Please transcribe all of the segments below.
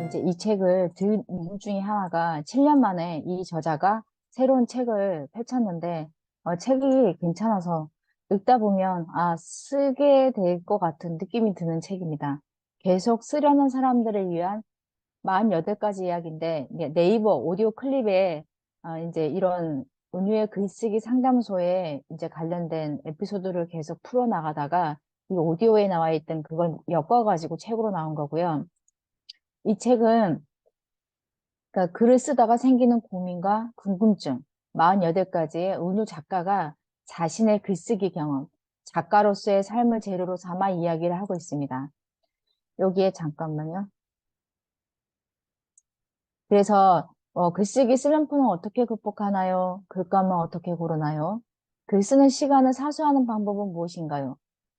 이제 이 책을 든 이유 중에 하나가 7년 만에 이 저자가 새로운 책을 펼쳤는데 책이 괜찮아서 읽다 보면 쓰게 될 것 같은 느낌이 드는 책입니다. 계속 쓰려는 사람들을 위한 48가지 이야기인데 이게 네이버 오디오 클립에 이제 이런 은유의 글쓰기 상담소에 이제 관련된 에피소드를 계속 풀어나가다가 이 오디오에 나와 있던 그걸 엮어가지고 책으로 나온 거고요. 이 책은 그러니까 글을 쓰다가 생기는 고민과 궁금증, 48가지의 은유 작가가 자신의 글쓰기 경험, 작가로서의 삶을 재료로 삼아 이야기를 하고 있습니다. 여기에 잠깐만요. 그래서 글쓰기 슬럼프는 어떻게 극복하나요? 글감은 어떻게 고르나요? 글 쓰는 시간을 사수하는 방법은 무엇인가요?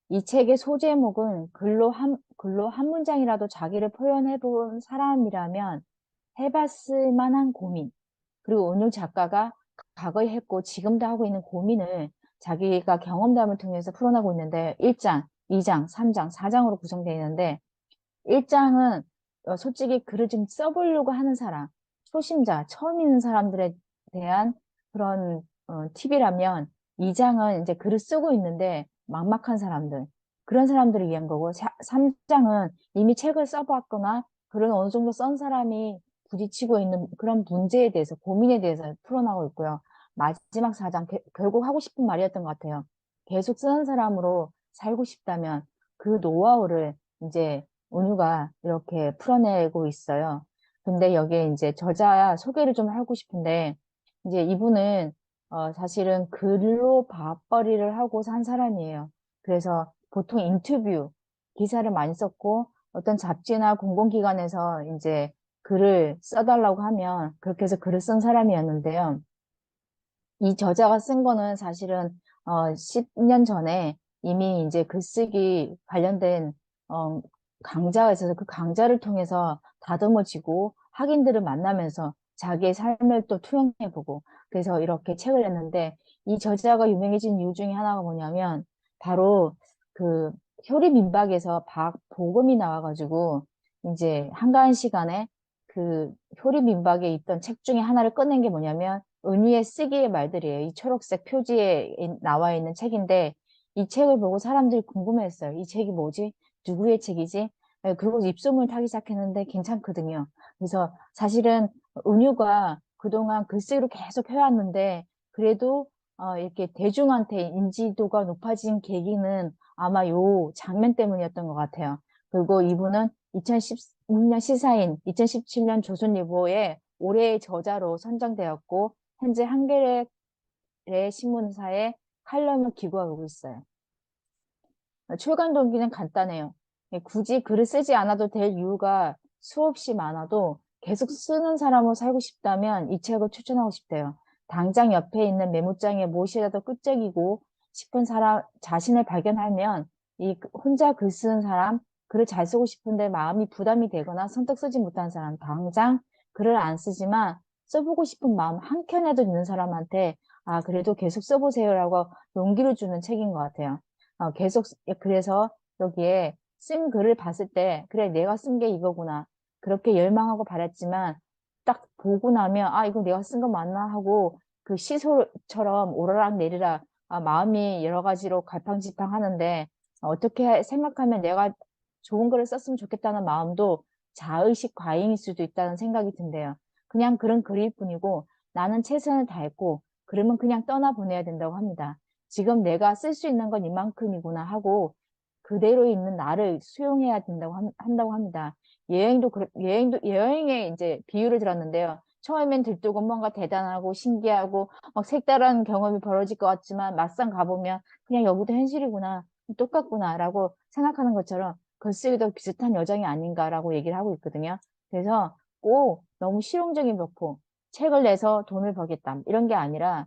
이 책의 소제목은 글로 한 문장이라도 자기를 표현해 본 사람이라면 해봤을 만한 고민, 그리고 오늘 작가가 과거에 했고 지금도 하고 있는 고민을 자기가 경험담을 통해서 풀어나고 있는데 1장, 2장, 3장, 4장으로 구성되어 있는데 1장은 솔직히 글을 좀 써보려고 하는 사람, 초심자, 처음 읽는 사람들에 대한 그런 팁이라면 2장은 이제 글을 쓰고 있는데 막막한 사람들, 그런 사람들을 위한 거고 3장은 이미 책을 써봤거나 글을 어느 정도 쓴 사람이 부딪히고 있는 그런 문제에 대해서, 고민에 대해서 풀어나가고 있고요. 마지막 4장, 결국 하고 싶은 말이었던 것 같아요. 계속 쓰는 사람으로 살고 싶다면 그 노하우를 이제 은유가 이렇게 풀어내고 있어요. 근데 여기에 이제 저자 소개를 좀 하고 싶은데, 이제 이분은, 사실은 글로 밥벌이를 하고 산 사람이에요. 그래서 보통 인터뷰, 기사를 많이 썼고, 어떤 잡지나 공공기관에서 이제 글을 써달라고 하면, 그렇게 해서 글을 쓴 사람이었는데요. 이 저자가 쓴 거는 사실은 10년 전에 이미 이제 글쓰기 관련된 어, 강좌가 있어서 그 강좌를 통해서 다듬어지고 학인들을 만나면서 자기의 삶을 또 투영해보고 그래서 이렇게 책을 냈는데 이 저자가 유명해진 이유 중에 하나가 뭐냐면 바로 그 효리민박에서 복음이 나와가지고 이제 한가한 시간에 그 효리민박에 있던 책 중에 하나를 꺼낸 게 뭐냐면 은희의 쓰기의 말들이에요. 이 초록색 표지에 나와 있는 책인데 이 책을 보고 사람들이 궁금해했어요. 이 책이 뭐지? 누구의 책이지? 그리고 입소문을 타기 시작했는데 괜찮거든요. 그래서 사실은 은유가 그동안 글쓰기로 계속 해왔는데 그래도 이렇게 대중한테 인지도가 높아진 계기는 아마 요 장면 때문이었던 것 같아요. 그리고 이분은 2016년 시사인, 2017년 조선일보의 올해의 저자로 선정되었고 현재 한겨레 신문사에 칼럼을 기고하고 있어요. 출간 동기는 간단해요. 굳이 글을 쓰지 않아도 될 이유가 수없이 많아도 계속 쓰는 사람으로 살고 싶다면 이 책을 추천하고 싶대요. 당장 옆에 있는 메모장에 무엇이라도 끄적이고 싶은 사람 자신을 발견하면 혼자 글 쓰는 사람, 글을 잘 쓰고 싶은데 마음이 부담이 되거나 선뜻 쓰지 못하는 사람, 당장 글을 안 쓰지만 써보고 싶은 마음 한켠에도 있는 사람한테 그래도 계속 써보세요라고 용기를 주는 책인 것 같아요. 그래서 여기에 쓴 글을 봤을 때, 그래, 내가 쓴 게 이거구나. 그렇게 열망하고 바랐지만, 딱 보고 나면, 이거 내가 쓴 거 맞나 하고, 그 시소처럼 오르락 내리락, 마음이 여러 가지로 갈팡질팡 하는데, 어떻게 생각하면 내가 좋은 글을 썼으면 좋겠다는 마음도 자의식 과잉일 수도 있다는 생각이 든대요. 그냥 그런 글일 뿐이고, 나는 최선을 다했고, 그러면 그냥 떠나보내야 된다고 합니다. 지금 내가 쓸 수 있는 건 이만큼이구나 하고 그대로 있는 나를 수용해야 된다고 한다고 합니다. 여행에 이제 비유를 들었는데요. 처음엔 들뜨고 뭔가 대단하고 신기하고 막 색다른 경험이 벌어질 것 같지만 막상 가보면 그냥 여기도 현실이구나, 똑같구나라고 생각하는 것처럼 글쓰기도 비슷한 여정이 아닌가라고 얘기를 하고 있거든요. 그래서 꼭 너무 실용적인 목표, 책을 내서 돈을 벌겠다 이런 게 아니라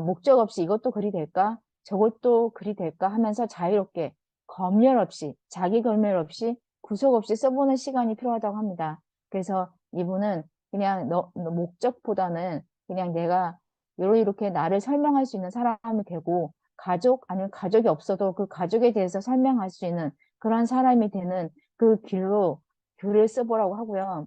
목적 없이 이것도 글이 될까? 저것도 글이 될까? 하면서 자유롭게 검열 없이, 자기 검열 없이, 구속 없이 써보는 시간이 필요하다고 합니다. 그래서 이분은 그냥 목적보다는 그냥 내가 이렇게 나를 설명할 수 있는 사람이 되고, 가족, 아니면 가족이 없어도 그 가족에 대해서 설명할 수 있는 그런 사람이 되는 그 길로 글을 써보라고 하고요.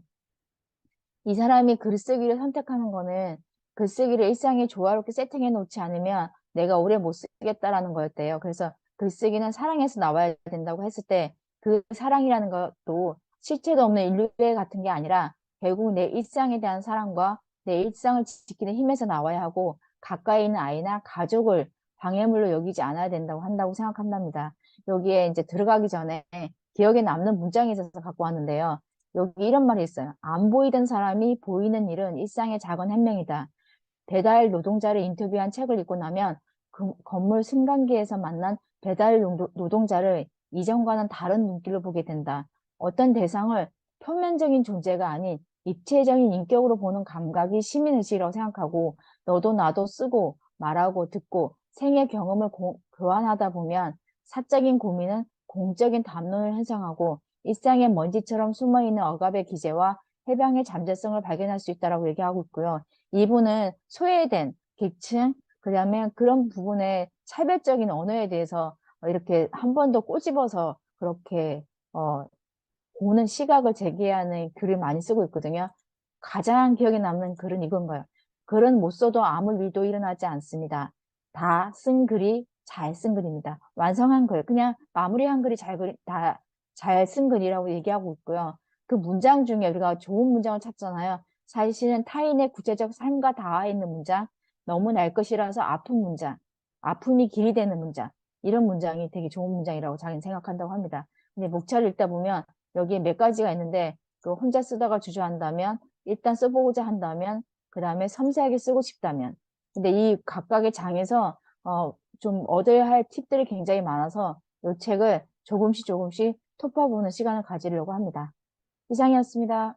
이 사람이 글쓰기를 선택하는 거는 글쓰기를 일상에 조화롭게 세팅해 놓지 않으면 내가 오래 못 쓰겠다라는 거였대요. 그래서 글쓰기는 사랑에서 나와야 된다고 했을 때 그 사랑이라는 것도 실체도 없는 인류애 같은 게 아니라 결국 내 일상에 대한 사랑과 내 일상을 지키는 힘에서 나와야 하고 가까이 있는 아이나 가족을 방해물로 여기지 않아야 된다고 한다고 생각한답니다. 여기에 이제 들어가기 전에 기억에 남는 문장이 있어서 갖고 왔는데요. 여기 이런 말이 있어요. 안 보이던 사람이 보이는 일은 일상의 작은 혁명이다. 배달 노동자를 인터뷰한 책을 읽고 나면 그 건물 승강기에서 만난 배달 노동자를 이전과는 다른 눈길로 보게 된다. 어떤 대상을 표면적인 존재가 아닌 입체적인 인격으로 보는 감각이 시민의식이라고 생각하고 너도 나도 쓰고 말하고 듣고 생애 경험을 교환하다 보면 사적인 고민은 공적인 담론을 형성하고 일상의 먼지처럼 숨어있는 억압의 기제와 해방의 잠재성을 발견할 수 있다고 얘기하고 있고요. 이분은 소외된 계층, 그다음에 그런 부분의 차별적인 언어에 대해서 이렇게 한 번 더 꼬집어서 그렇게 보는 시각을 제기하는 글을 많이 쓰고 있거든요. 가장 기억에 남는 글은 이건 거예요. 글은 못 써도 아무 일도 일어나지 않습니다. 다 쓴 글이 잘 쓴 글입니다. 완성한 글, 그냥 마무리한 글이 다 잘 쓴 글이라고 얘기하고 있고요. 그 문장 중에 우리가 좋은 문장을 찾잖아요. 사실은 타인의 구체적 삶과 닿아 있는 문장, 너무 날 것이라서 아픈 문장, 아픔이 길이 되는 문장, 이런 문장이 되게 좋은 문장이라고 자기는 생각한다고 합니다. 근데 목차를 읽다 보면 여기에 몇 가지가 있는데 그 혼자 쓰다가 주저한다면 일단 써보고자 한다면 그 다음에 섬세하게 쓰고 싶다면 근데 이 각각의 장에서 좀 얻어야 할 팁들이 굉장히 많아서 이 책을 조금씩 조금씩 톱어보는 시간을 가지려고 합니다. 이상이었습니다.